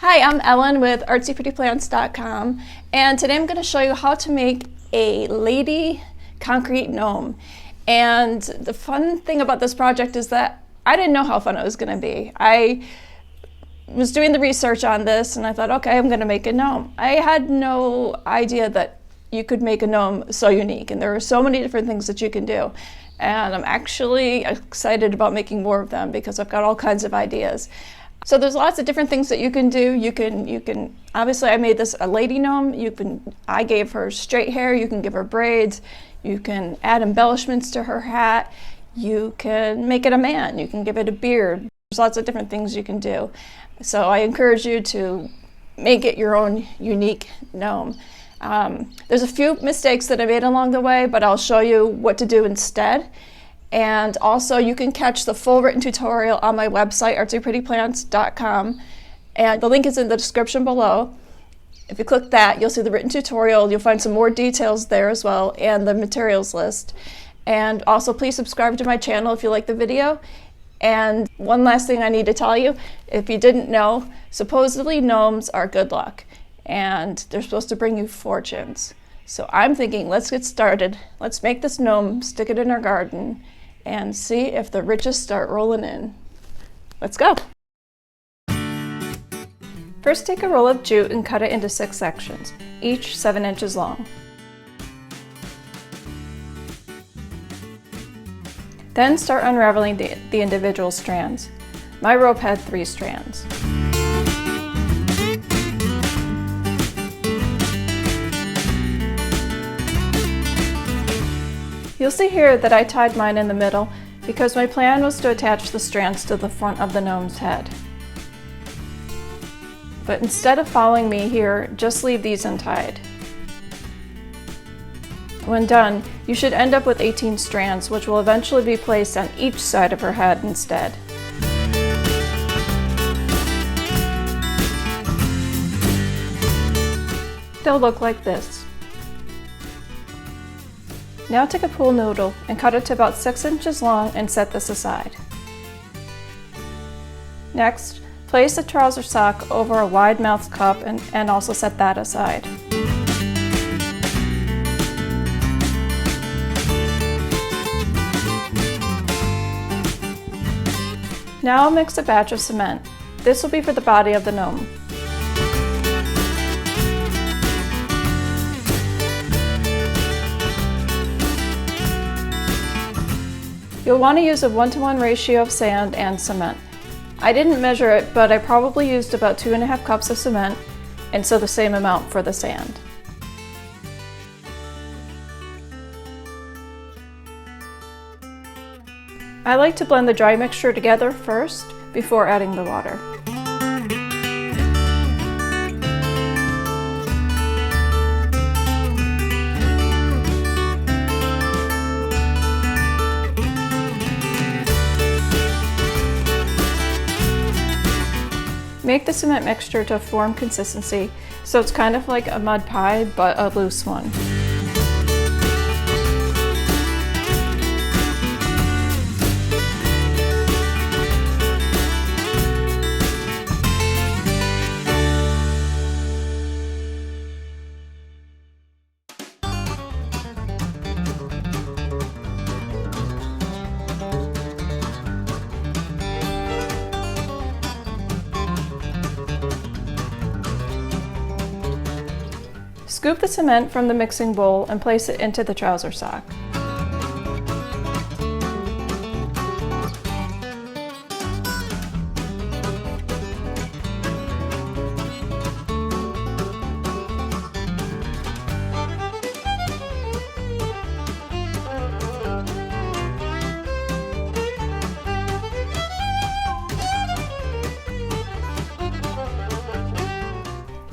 Hi, I'm Ellen with artsyprettyplants.com, and today I'm going to show you how to make a lady concrete gnome. And the fun thing about this project is that I didn't know how fun it was going to be. I was doing the research on this and I thought, okay, I'm going to make a gnome. I had no idea that you could make a gnome so unique, and there are so many different things that you can do. And I'm actually excited about making more of them because I've got all kinds of ideas. So there's lots of different things that you can do. You can obviously I made this a lady gnome. I gave her straight hair. You can give her braids. You can add embellishments to her hat. You can make it a man. You can give it a beard. There's lots of different things you can do. So I encourage you to make it your own unique gnome. There's a few mistakes that I made along the way, but I'll show you what to do instead. And also you can catch the full written tutorial on my website, artsyprettyplants.com, and the link is in the description below. If you click that, you'll see the written tutorial. You'll find some more details there as well, and the materials list. And also please subscribe to my channel if you like the video. And one last thing I need to tell you, if you didn't know, supposedly gnomes are good luck, and they're supposed to bring you fortunes. So I'm thinking, let's get started. Let's make this gnome, stick it in our garden, and see if the riches start rolling in. Let's go. First, take a roll of jute and cut it into 6 sections, each 7 inches long. Then start unraveling the individual strands. My rope had 3 strands. You'll see here that I tied mine in the middle because my plan was to attach the strands to the front of the gnome's head. But instead of following me here, just leave these untied. When done, you should end up with 18 strands, which will eventually be placed on each side of her head instead. They'll look like this. Now take a pool noodle and cut it to about 6 inches long and set this aside. Next, place a trouser sock over a wide-mouthed cup and also set that aside. Now I'll mix a batch of cement. This will be for the body of the gnome. You'll want to use a 1-to-1 ratio of sand and cement. I didn't measure it, but I probably used about 2.5 cups of cement, and so the same amount for the sand. I like to blend the dry mixture together first before adding the water. Make the cement mixture to form consistency, so it's kind of like a mud pie, but a loose one. Scoop the cement from the mixing bowl and place it into the trouser sock.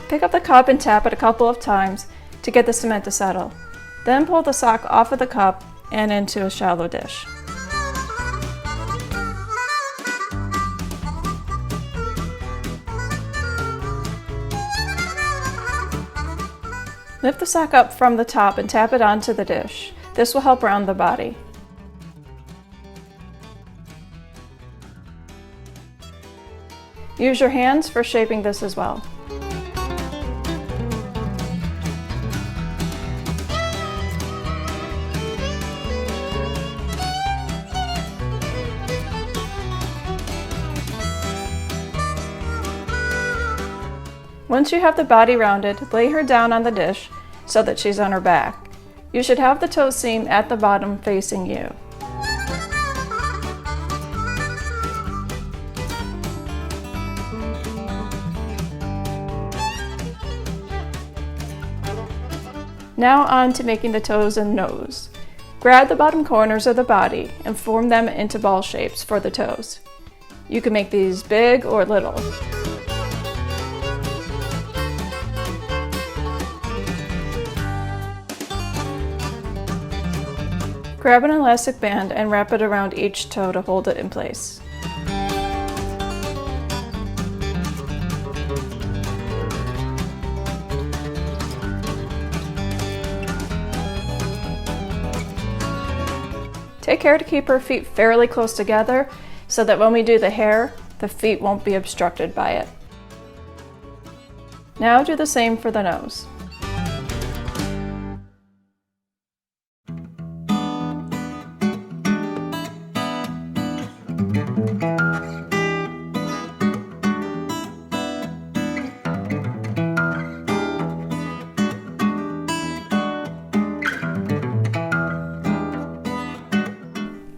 Pick up the cup and tap it a couple of times to get the cement to settle. Then pull the sock off of the cup and into a shallow dish. Lift the sock up from the top and tap it onto the dish. This will help round the body. Use your hands for shaping this as well. Once you have the body rounded, lay her down on the dish so that she's on her back. You should have the toe seam at the bottom facing you. Now on to making the toes and nose. Grab the bottom corners of the body and form them into ball shapes for the toes. You can make these big or little. Grab an elastic band and wrap it around each toe to hold it in place. Take care to keep her feet fairly close together so that when we do the hair, the feet won't be obstructed by it. Now do the same for the nose.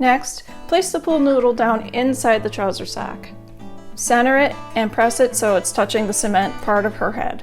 Next, place the pool noodle down inside the trouser sock. Center it and press it so it's touching the cement part of her head.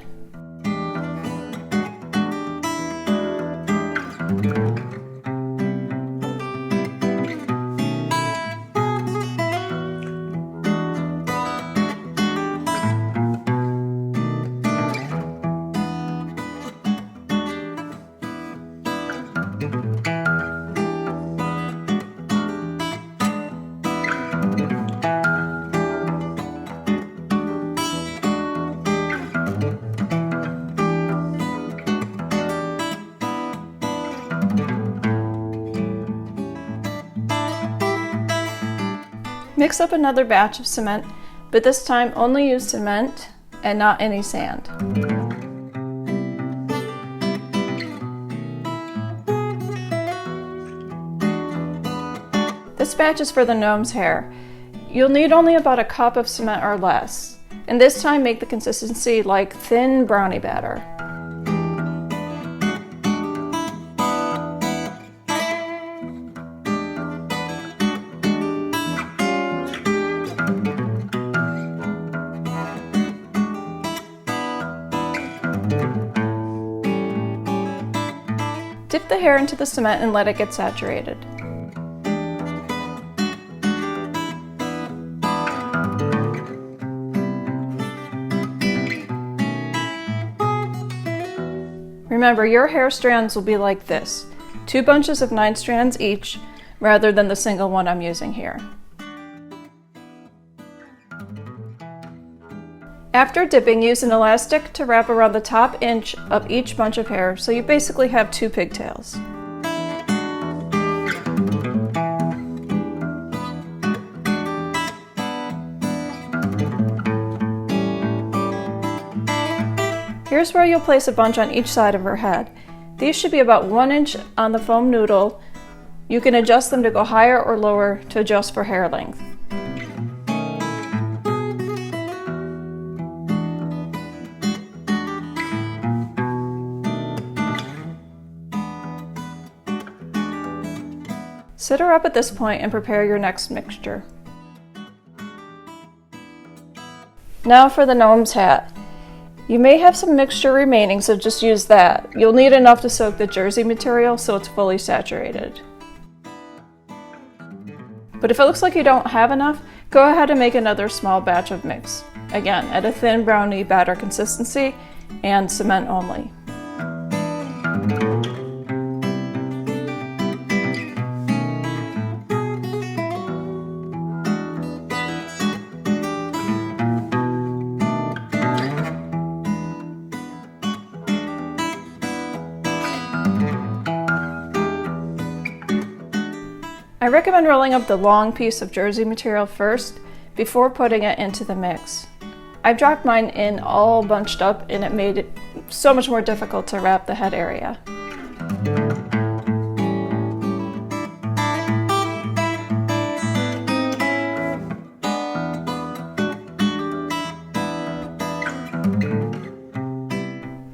Mix up another batch of cement, but this time only use cement and not any sand. This batch is for the gnome's hair. You'll need only about a cup of cement or less, and this time make the consistency like thin brownie batter. Dip the hair into the cement and let it get saturated. Remember, your hair strands will be like this, 2 bunches of 9 strands each, rather than the single one I'm using here. After dipping, use an elastic to wrap around the top inch of each bunch of hair, so you basically have 2 pigtails. Here's where you'll place a bunch on each side of her head. These should be about 1 inch on the foam noodle. You can adjust them to go higher or lower to adjust for hair length. Sit her up at this point and prepare your next mixture. Now for the gnome's hat. You may have some mixture remaining, so just use that. You'll need enough to soak the jersey material so it's fully saturated. But if it looks like you don't have enough, go ahead and make another small batch of mix. Again, at a thin brownie batter consistency and cement only. I recommend rolling up the long piece of jersey material first before putting it into the mix. I've dropped mine in all bunched up and it made it so much more difficult to wrap the head area.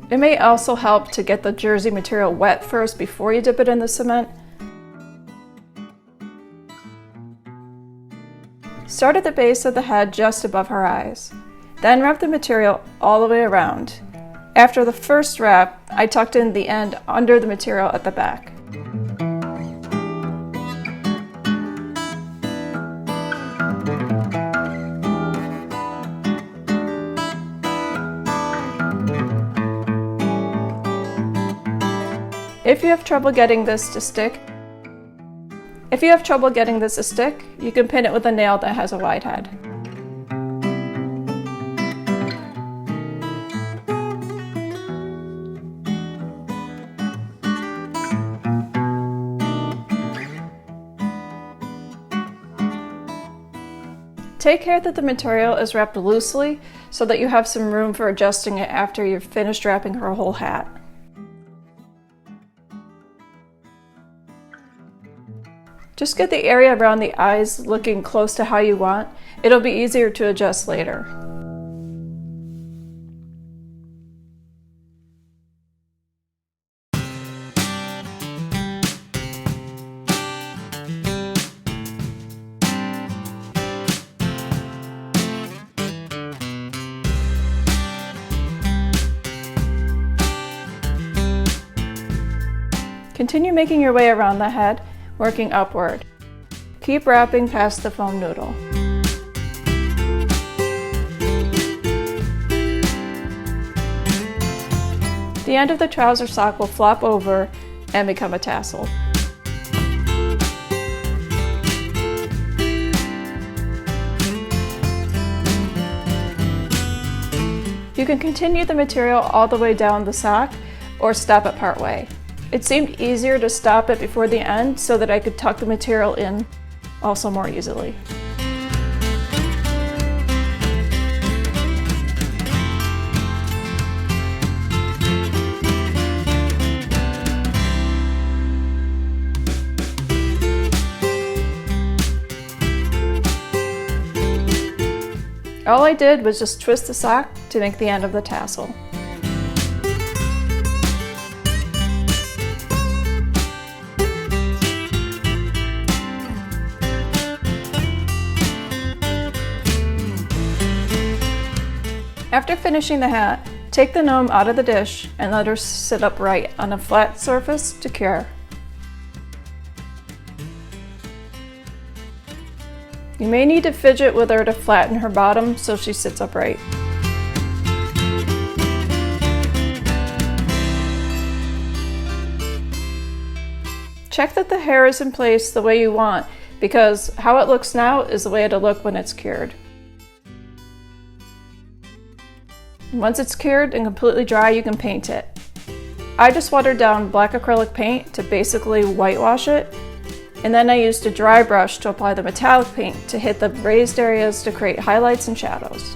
It may also help to get the jersey material wet first before you dip it in the cement. Start at the base of the head just above her eyes. Then wrap the material all the way around. After the first wrap, I tucked in the end under the material at the back. If you have trouble getting this to stick, you can pin it with a nail that has a wide head. Take care that the material is wrapped loosely so that you have some room for adjusting it after you've finished wrapping her whole hat. Just get the area around the eyes looking close to how you want. It'll be easier to adjust later. Continue making your way around the head, working upward. Keep wrapping past the foam noodle. The end of the trouser sock will flop over and become a tassel. You can continue the material all the way down the sock or stop it part way. It seemed easier to stop it before the end so that I could tuck the material in also more easily. All I did was just twist the sock to make the end of the tassel. After finishing the hat, take the gnome out of the dish and let her sit upright on a flat surface to cure. You may need to fidget with her to flatten her bottom so she sits upright. Check that the hair is in place the way you want, because how it looks now is the way it'll look when it's cured. Once it's cured and completely dry, you can paint it. I just watered down black acrylic paint to basically whitewash it, and then I used a dry brush to apply the metallic paint to hit the raised areas to create highlights and shadows.